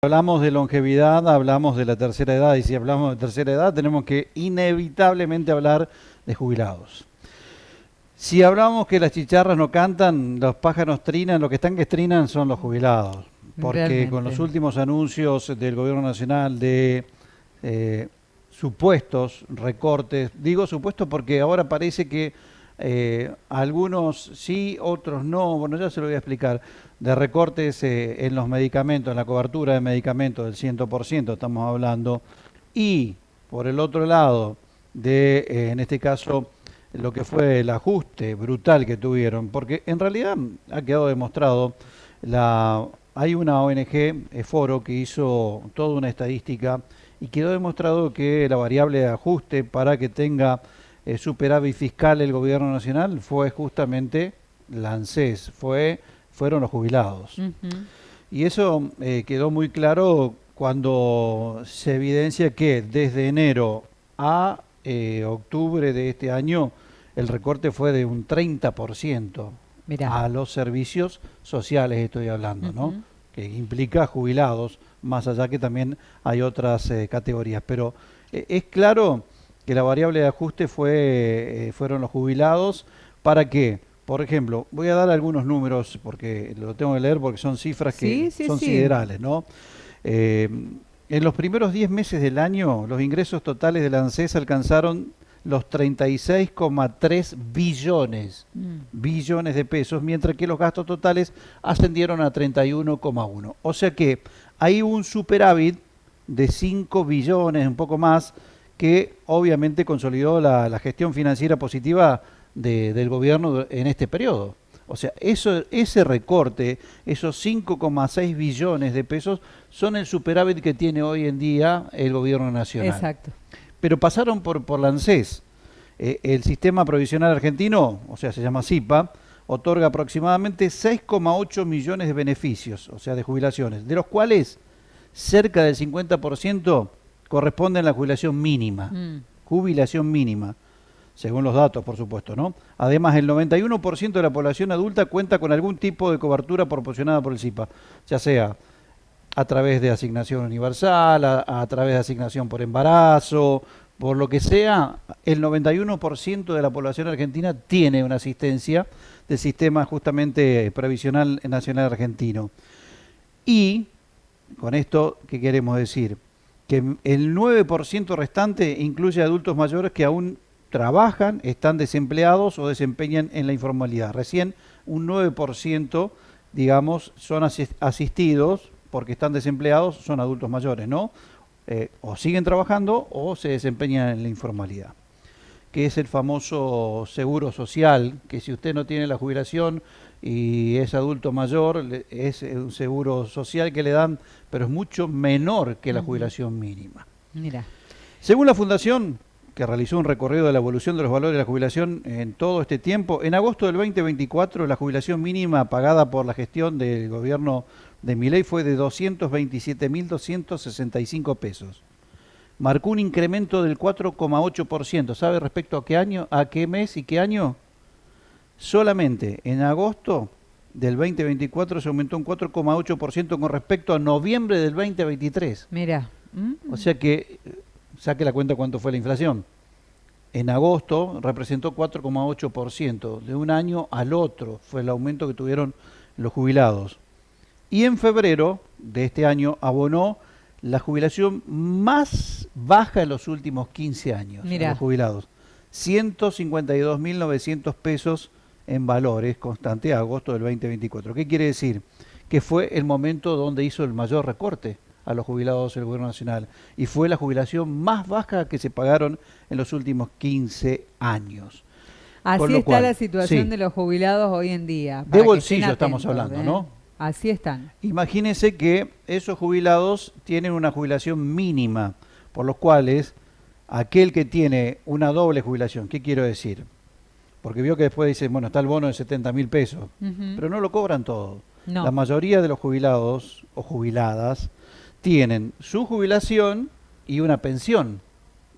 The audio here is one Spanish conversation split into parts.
Hablamos de longevidad, hablamos de la tercera edad, y si hablamos de tercera edad tenemos que inevitablemente hablar de jubilados. Si hablamos que las chicharras no cantan, los pájaros trinan, lo que están que trinan son los jubilados, porque con los Realmente. últimos anuncios del gobierno nacional de supuestos recortes, digo supuestos porque ahora parece que algunos sí, otros no, bueno, ya se lo voy a explicar, de recortes en los medicamentos, en la cobertura de medicamentos del 100% estamos hablando, y por el otro lado, de en este caso, lo que fue el ajuste brutal que tuvieron, porque en realidad ha quedado demostrado, hay una ONG, Foro, que hizo toda una estadística y quedó demostrado que la variable de ajuste para que tenga superávit fiscal el gobierno nacional fue justamente la ANSES, fueron los jubilados. Ujú. Y eso quedó muy claro cuando se evidencia que desde enero a octubre de este año el recorte fue de un 30% Mirá. a los servicios sociales, estoy hablando, ¿no? Ujú. Que implica jubilados, más allá que también hay otras categorías. Pero es claro que la variable de ajuste fueron los jubilados. ¿Para qué? Por ejemplo, voy a dar algunos números porque lo tengo que leer porque son cifras que Sí, sí, son sí. siderales, ¿no? Eh, en los primeros 10 meses del año, los ingresos totales de la ANSES alcanzaron los 36,3 billones de pesos, mientras que los gastos totales ascendieron a 31,1. O sea que hay un superávit de 5 billones, un poco más, que obviamente consolidó la gestión financiera positiva del gobierno en este periodo. O sea, ese recorte, esos 5,6 billones de pesos, son el superávit que tiene hoy en día el gobierno nacional. Exacto. Pero pasaron por la ANSES. El sistema provisional argentino, o sea, se llama SIPA, otorga aproximadamente 6,8 millones de beneficios, o sea, de jubilaciones, de los cuales cerca del 50% corresponden a la jubilación mínima. Mm. Jubilación mínima, según los datos, por supuesto, ¿no? Además, el 91% de la población adulta cuenta con algún tipo de cobertura proporcionada por el SIPA, ya sea a través de asignación universal, a través de asignación por embarazo, por lo que sea, el 91% de la población argentina tiene una asistencia del sistema justamente previsional nacional argentino. Y con esto, ¿qué queremos decir? Que el 9% restante incluye adultos mayores que aún trabajan, están desempleados o desempeñan en la informalidad. Recién un 9%, digamos, son asistidos porque están desempleados, son adultos mayores, ¿no? O siguen trabajando o se desempeñan en la informalidad, que es el famoso seguro social, que si usted no tiene la jubilación y es adulto mayor, es un seguro social que le dan, pero es mucho menor que la Ujú. jubilación mínima. Mira. Según la Fundación, que realizó un recorrido de la evolución de los valores de la jubilación en todo este tiempo, en agosto del 2024 la jubilación mínima pagada por la gestión del gobierno de Milei fue de 227.265 pesos. Marcó un incremento del 4,8%. ¿Sabe respecto a qué año, a qué mes y qué año? Solamente en agosto del 2024 se aumentó un 4,8% con respecto a noviembre del 2023. Mira. O sea que, saque la cuenta cuánto fue la inflación. En agosto representó 4,8%. De un año al otro fue el aumento que tuvieron los jubilados. Y en febrero de este año abonó la jubilación más baja en los últimos 15 años a los Mira. jubilados. 152.900 pesos en valores constante a agosto del 2024. ¿Qué quiere decir? Que fue el momento donde hizo el mayor recorte a los jubilados del gobierno nacional y fue la jubilación más baja que se pagaron en los últimos 15 años. Con Así lo está cual, la situación sí, de los jubilados hoy en día. de Para que estén bolsillo estamos atentos, hablando, ¿eh? ¿no? Así están. Imagínense que esos jubilados tienen una jubilación mínima, por los cuales aquel que tiene una doble jubilación, ¿qué quiero decir? Porque vio que después dice, bueno, está el bono de 70.000 pesos, Ujú. pero no lo cobran todo. La No. mayoría de los jubilados o jubiladas tienen su jubilación y una pensión,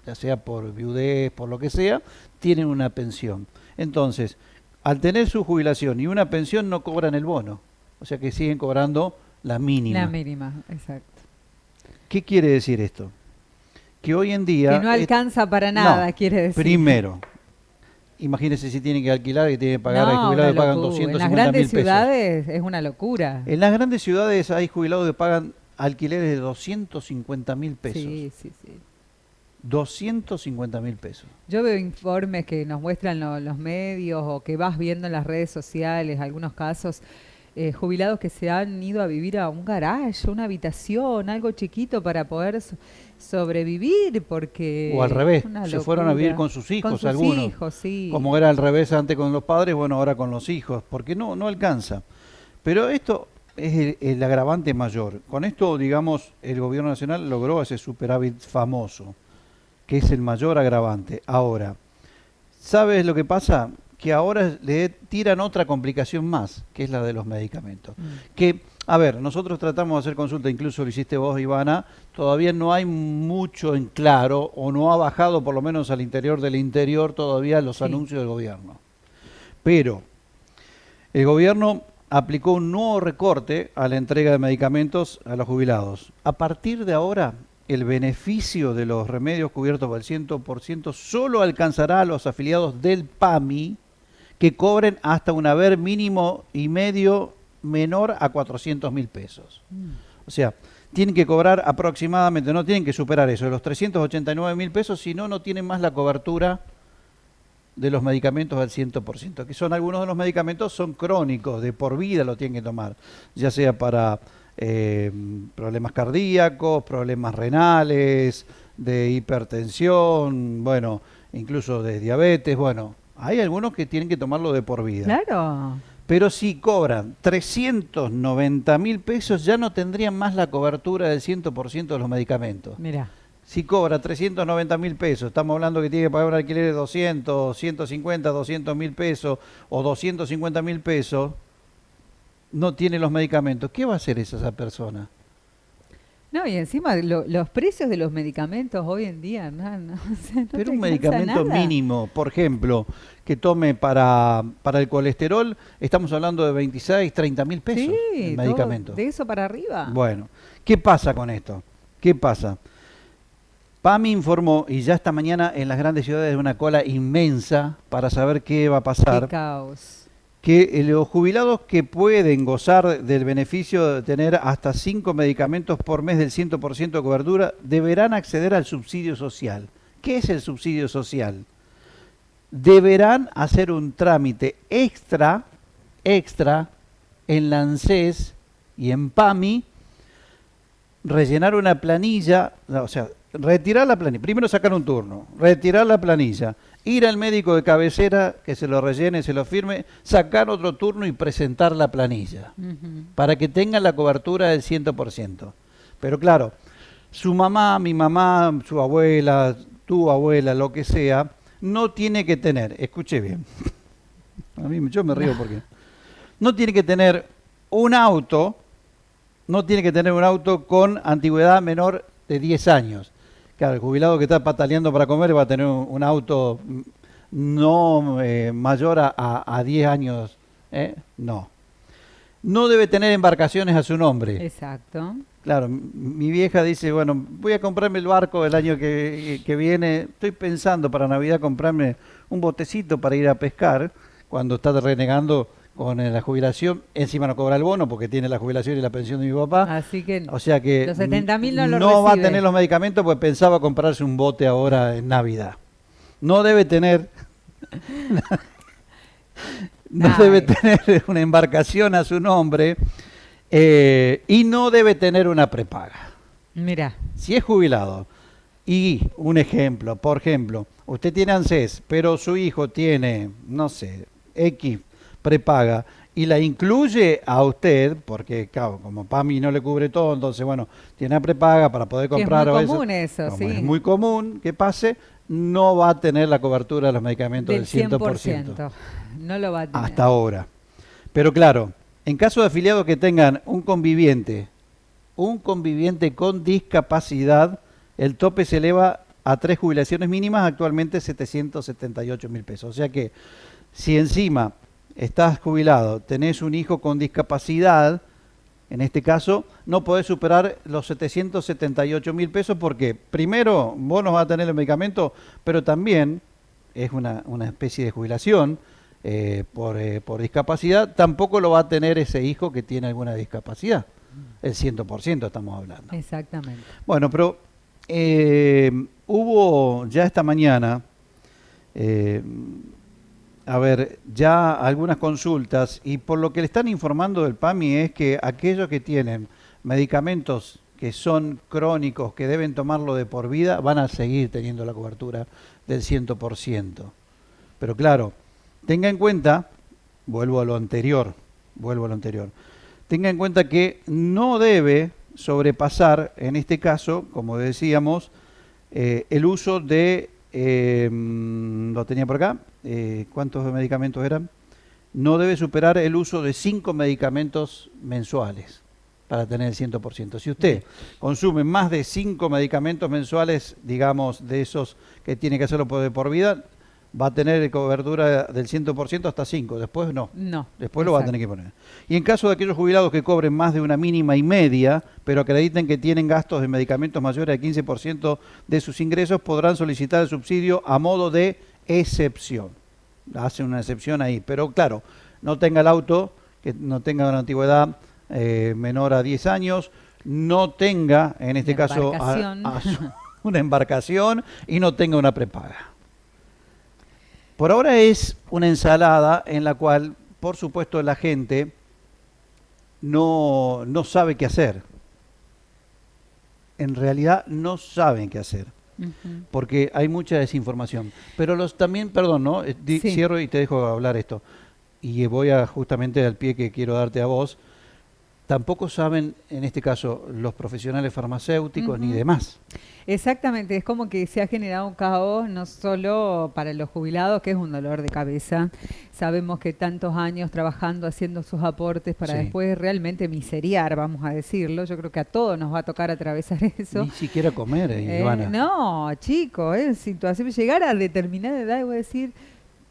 ya sea por viudez, por lo que sea, tienen una pensión. Entonces, al tener su jubilación y una pensión no cobran el bono, o sea que siguen cobrando la La mínima. mínima, exacto. ¿Qué quiere decir esto? Que hoy en día... Que no alcanza para nada, no, quiere decir. Primero, imagínense si tienen que alquilar y tienen que pagar, hay No, jubilados que una pagan locura. 250 En las mil grandes pesos. ciudades es una locura. En las grandes ciudades hay jubilados que pagan alquileres de 250.000 pesos. Sí, sí, sí. 250.000 pesos. Yo veo informes que nos muestran los medios o que vas viendo en las redes sociales, algunos casos, jubilados que se han ido a vivir a un garage, una habitación, algo chiquito para poder sobrevivir, porque... O al revés, una se fueron a vivir con sus hijos con sus algunos. hijos, sí. Como era al revés antes con los padres, bueno, ahora con los hijos, porque no alcanza. Pero esto es el agravante mayor. Con esto, digamos, el gobierno nacional logró ese superávit famoso, que es el mayor agravante. Ahora, ¿sabes lo que pasa? Que ahora le tiran otra complicación más, que es la de los medicamentos. Que, a ver, nosotros tratamos de hacer consulta, incluso lo hiciste vos, Ivana, todavía no hay mucho en claro, o no ha bajado por lo menos al interior del interior todavía los anuncios del gobierno. Pero el gobierno aplicó un nuevo recorte a la entrega de medicamentos a los jubilados. A partir de ahora, el beneficio de los remedios cubiertos por el 100% solo alcanzará a los afiliados del PAMI que cobren hasta un haber mínimo y medio menor a 400.000 pesos. O sea, tienen que cobrar aproximadamente, no tienen que superar eso, de los 389.000 pesos, si no, no tienen más la cobertura de los medicamentos al 100%, que son algunos de los medicamentos, son crónicos, de por vida lo tienen que tomar, ya sea para problemas cardíacos, problemas renales, de hipertensión, bueno, incluso de diabetes, bueno, hay algunos que tienen que tomarlo de por vida. Claro. Pero si cobran 390.000 pesos, ya no tendrían más la cobertura del 100% de los medicamentos. Mira. Si cobra 390.000 pesos, estamos hablando que tiene que pagar un alquiler de 200, 150, 200.000 pesos o 250.000 pesos, no tiene los medicamentos. ¿Qué va a hacer esa persona? No, y encima los precios de los medicamentos hoy en día, o sea, no Pero te un alcanza medicamento nada. mínimo, por ejemplo, que tome para el colesterol, estamos hablando de 26, 30.000 pesos Sí, el todo medicamento. de eso para arriba. Bueno, ¿qué pasa con esto? ¿Qué pasa? PAMI informó, y ya esta mañana en las grandes ciudades hay una cola inmensa para saber qué va a pasar, Qué caos. que los jubilados que pueden gozar del beneficio de tener hasta 5 medicamentos por mes del 100% de cobertura deberán acceder al subsidio social. ¿Qué es el subsidio social? Deberán hacer un trámite extra en la ANSES y en PAMI, rellenar una planilla, o sea, retirar la planilla, primero sacar un turno, retirar la planilla, ir al médico de cabecera que se lo rellene, se lo firme, sacar otro turno y presentar la planilla, para que tengan la cobertura del 100%. Pero claro, su mamá, mi mamá, su abuela, tu abuela, lo que sea, no tiene que tener, escuche bien, yo me río porque no tiene que tener un auto, con antigüedad menor de 10 años. Claro, el jubilado que está pataleando para comer va a tener un auto no mayor a 10 años. No. No debe tener embarcaciones a su nombre. Exacto. Claro, mi vieja dice, bueno, voy a comprarme el barco el año que viene. Estoy pensando para Navidad comprarme un botecito para ir a pescar cuando está renegando con la jubilación. Encima no cobra el bono porque tiene la jubilación y la pensión de mi papá. Así que O sea que los 70.000 no lo no va a recibe. tener los medicamentos porque pensaba comprarse un bote ahora en Navidad. No debe tener debe tener una embarcación a su nombre y no debe tener una prepaga. Mira, Si es jubilado y un ejemplo, por ejemplo, usted tiene ANSES, pero su hijo tiene, no sé, X prepaga y la incluye a usted, porque claro, como PAMI no le cubre todo, entonces bueno, tiene una prepaga para poder que es comprar muy o común eso, como sí. es muy común que pase, no va a tener la cobertura de los medicamentos Del del 100%. No lo va a tener. Hasta ahora. Pero claro, en caso de afiliados que tengan un conviviente con discapacidad, el tope se eleva a 3 jubilaciones mínimas, actualmente 778.000 pesos. O sea que si encima estás jubilado, tenés un hijo con discapacidad, En este caso, no podés superar los 778.000 pesos porque, primero, vos no vas a tener el medicamento, pero también es una especie de jubilación por discapacidad, tampoco lo va a tener ese hijo que tiene alguna discapacidad. El 100% estamos hablando. Exactamente. Bueno, pero hubo ya esta mañana, ya algunas consultas, y por lo que le están informando del PAMI es que aquellos que tienen medicamentos que son crónicos, que deben tomarlo de por vida, van a seguir teniendo la cobertura del 100%. Pero claro, tenga en cuenta, vuelvo a lo anterior, tenga en cuenta que no debe sobrepasar, en este caso, como decíamos, el uso de, lo tenía por acá, ¿cuántos medicamentos eran? No debe superar el uso de 5 medicamentos mensuales para tener el 100%. Si usted consume más de 5 medicamentos mensuales, digamos, de esos que tiene que hacerlo por vida, va a tener cobertura del 100% hasta 5, después no. No. Después lo va a tener que poner. Y en caso de aquellos jubilados que cobren más de una mínima y media, pero acrediten que tienen gastos de medicamentos mayores al 15% de sus ingresos, podrán solicitar el subsidio a modo de excepción. Hacen una excepción ahí, pero claro, no tenga el auto, que no tenga una antigüedad menor a 10 años, no tenga, en este caso, una embarcación y no tenga una prepaga. Por ahora es una ensalada en la cual, por supuesto, la gente no sabe qué hacer. En realidad no saben qué hacer, porque hay mucha desinformación. Pero también, perdón, ¿no? Sí. Cierro y te dejo hablar esto. Y voy justamente al pie que quiero darte a vos. Tampoco saben, en este caso, los profesionales farmacéuticos ni demás. Exactamente, es como que se ha generado un caos no solo para los jubilados, que es un dolor de cabeza. Sabemos que tantos años trabajando, haciendo sus aportes para después realmente miseriar, vamos a decirlo. Yo creo que a todos nos va a tocar atravesar eso. Ni siquiera comer, Ivana. No, chicos, situación, llegar a determinada edad y voy a decir,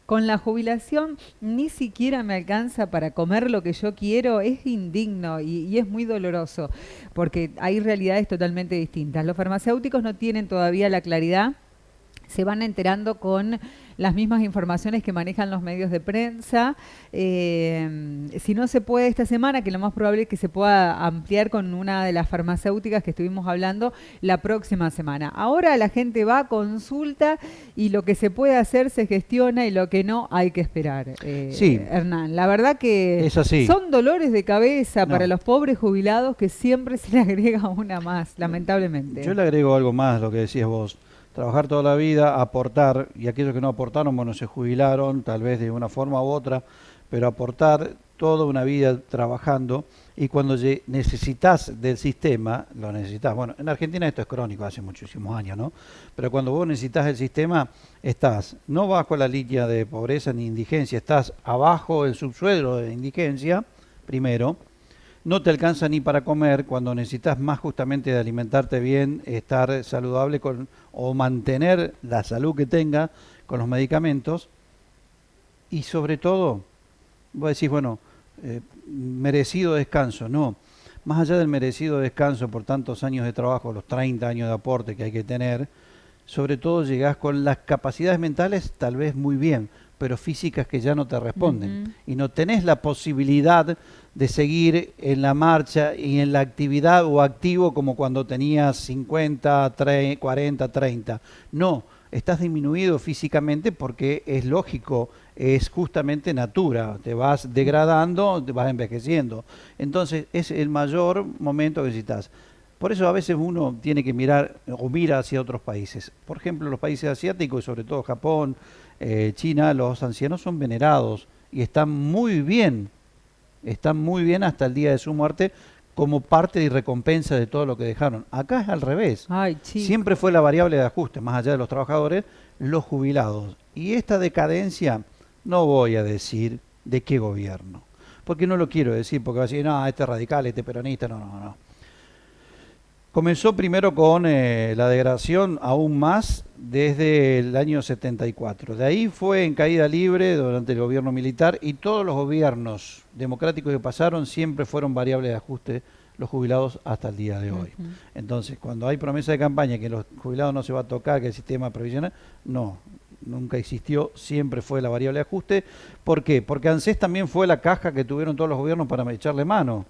con la jubilación ni siquiera me alcanza para comer lo que yo quiero, es indigno y es muy doloroso, porque hay realidades totalmente distintas. Los farmacéuticos no tienen todavía la claridad, se van enterando con las mismas informaciones que manejan los medios de prensa. Si no se puede esta semana, que lo más probable es que se pueda ampliar con una de las farmacéuticas que estuvimos hablando la próxima semana. Ahora la gente va, consulta y lo que se puede hacer se gestiona y lo que no hay que esperar. Sí. Hernán, la verdad que es así. Son dolores de cabeza para los pobres jubilados que siempre se le agrega una más, lamentablemente. Yo le agrego algo más, lo que decías vos. Trabajar toda la vida, aportar, y aquellos que no aportaron, bueno, se jubilaron, tal vez de una forma u otra, pero aportar toda una vida trabajando, y cuando necesitas del sistema, lo necesitas. Bueno, en Argentina esto es crónico, hace muchísimos años, ¿no? Pero cuando vos necesitas el sistema, estás no bajo la línea de pobreza ni indigencia, estás abajo el subsuelo de indigencia, primero. No te alcanza ni para comer cuando necesitas más justamente de alimentarte bien, estar saludable o mantener la salud que tenga con los medicamentos. Y sobre todo, vos decís, bueno, merecido descanso. No, más allá del merecido descanso por tantos años de trabajo, los 30 años de aporte que hay que tener, sobre todo llegás con las capacidades mentales tal vez muy bien, pero físicas que ya no te responden. Y no tenés la posibilidad de seguir en la marcha y en la actividad o activo como cuando tenías 50, 40, 30. No, estás disminuido físicamente porque es lógico, es justamente natura, te vas degradando, te vas envejeciendo. Entonces es el mayor momento que necesitas. Por eso a veces uno tiene que mirar o mira hacia otros países. Por ejemplo, los países asiáticos y sobre todo Japón, China, los ancianos son venerados y están muy bien hasta el día de su muerte como parte y recompensa de todo lo que dejaron. Acá es al revés. Siempre fue la variable de ajuste, más allá de los trabajadores, los jubilados. Y esta decadencia, no voy a decir de qué gobierno, porque no lo quiero decir, porque va a decir, no, este es radical, este peronista, no. Comenzó primero con la degradación aún más desde el año 74. De ahí fue en caída libre durante el gobierno militar y todos los gobiernos democráticos que pasaron siempre fueron variables de ajuste los jubilados hasta el día de hoy. Entonces, cuando hay promesa de campaña que los jubilados no se va a tocar, que el sistema previsional, no, nunca existió, siempre fue la variable de ajuste. ¿Por qué? Porque ANSES también fue la caja que tuvieron todos los gobiernos para echarle mano.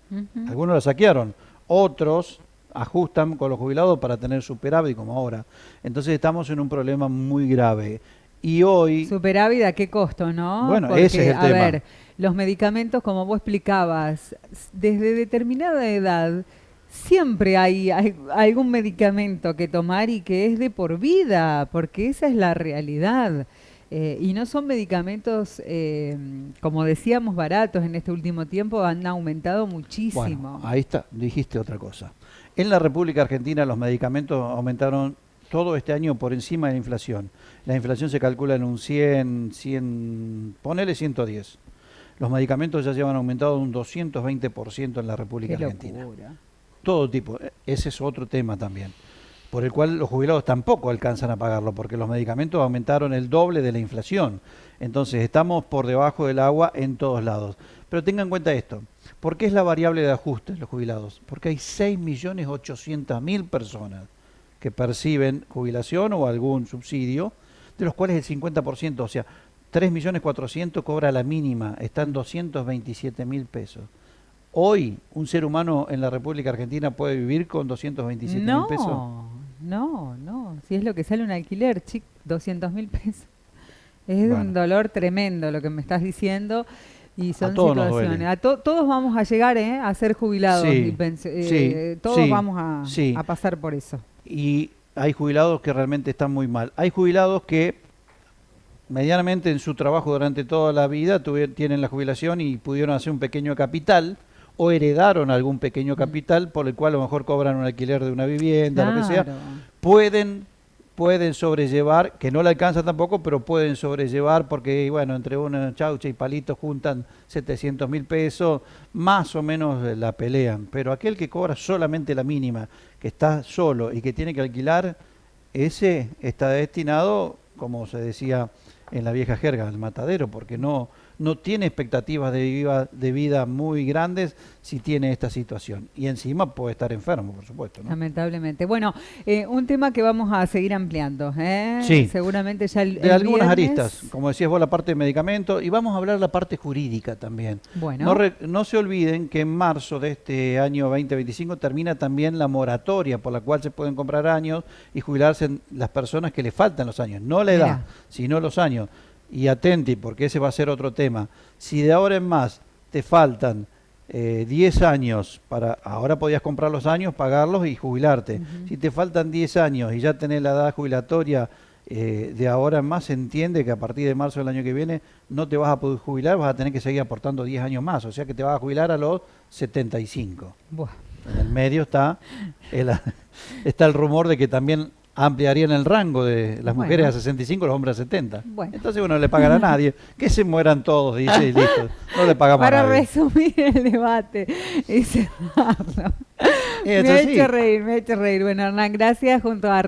Algunos la saquearon, otros ajustan con los jubilados para tener superávit como ahora. Entonces estamos en un problema muy grave. Y hoy... Superávit a qué costo, ¿no? Bueno, porque, ese es el tema. A ver, los medicamentos, como vos explicabas, desde determinada edad siempre hay algún medicamento que tomar y que es de por vida, porque esa es la realidad. Y no son medicamentos, como decíamos, baratos en este último tiempo, han aumentado muchísimo. Bueno, ahí está, dijiste otra cosa. En la República Argentina los medicamentos aumentaron todo este año por encima de la inflación. La inflación se calcula en un 100, ponele 110. Los medicamentos ya llevan aumentado un 220% en la República Argentina. Locura. Todo tipo, ese es otro tema también, por el cual los jubilados tampoco alcanzan a pagarlo, porque los medicamentos aumentaron el doble de la inflación. Entonces estamos por debajo del agua en todos lados. Pero tengan en cuenta esto, ¿por qué es la variable de ajuste los jubilados? Porque hay 6.800.000 personas que perciben jubilación o algún subsidio, de los cuales el 50%, o sea, 3.400.000 cobra la mínima, están 227.000 pesos. Hoy, un ser humano en la República Argentina puede vivir con 227.000 pesos. No. Si es lo que sale un alquiler, 200.000 pesos. Es un dolor tremendo lo que me estás diciendo. Y son situaciones. Todos vamos a llegar a ser jubilados. Sí, todos vamos a pasar por eso. Y hay jubilados que realmente están muy mal. Hay jubilados que medianamente en su trabajo durante toda la vida tienen la jubilación y pudieron hacer un pequeño capital o heredaron algún pequeño capital por el cual a lo mejor cobran un alquiler de una vivienda, lo que sea. Pueden sobrellevar, que no le alcanza tampoco, pero pueden sobrellevar porque, bueno, entre una chaucha y palitos juntan 700.000 pesos, más o menos la pelean. Pero aquel que cobra solamente la mínima, que está solo y que tiene que alquilar, ese está destinado, como se decía en la vieja jerga, al matadero, porque no tiene expectativas de vida muy grandes si tiene esta situación. Y encima puede estar enfermo, por supuesto, ¿no? Lamentablemente. Bueno, un tema que vamos a seguir ampliando. Sí. Seguramente ya el de algunas viernes... aristas, como decías vos, la parte de medicamentos, y vamos a hablar de la parte jurídica también. Bueno. No se olviden que en marzo de este año 2025 termina también la moratoria por la cual se pueden comprar años y jubilarse las personas que le faltan los años, no la edad, sino los años. Y atenti, porque ese va a ser otro tema. Si de ahora en más te faltan 10 años, ahora podías comprar los años, pagarlos y jubilarte. Si te faltan 10 años y ya tenés la edad jubilatoria, de ahora en más se entiende que a partir de marzo del año que viene no te vas a poder jubilar, vas a tener que seguir aportando 10 años más. O sea que te vas a jubilar a los 75. Buah. En el medio está el rumor de que también ampliarían el rango de las mujeres a 65, los hombres a 70. Bueno. Entonces uno no le pagan a nadie. Que se mueran todos, dice, y listo. No le pagamos a nadie. Para resumir el debate y cerrarlo. Me ha hecho reír. Bueno, Hernán, gracias junto a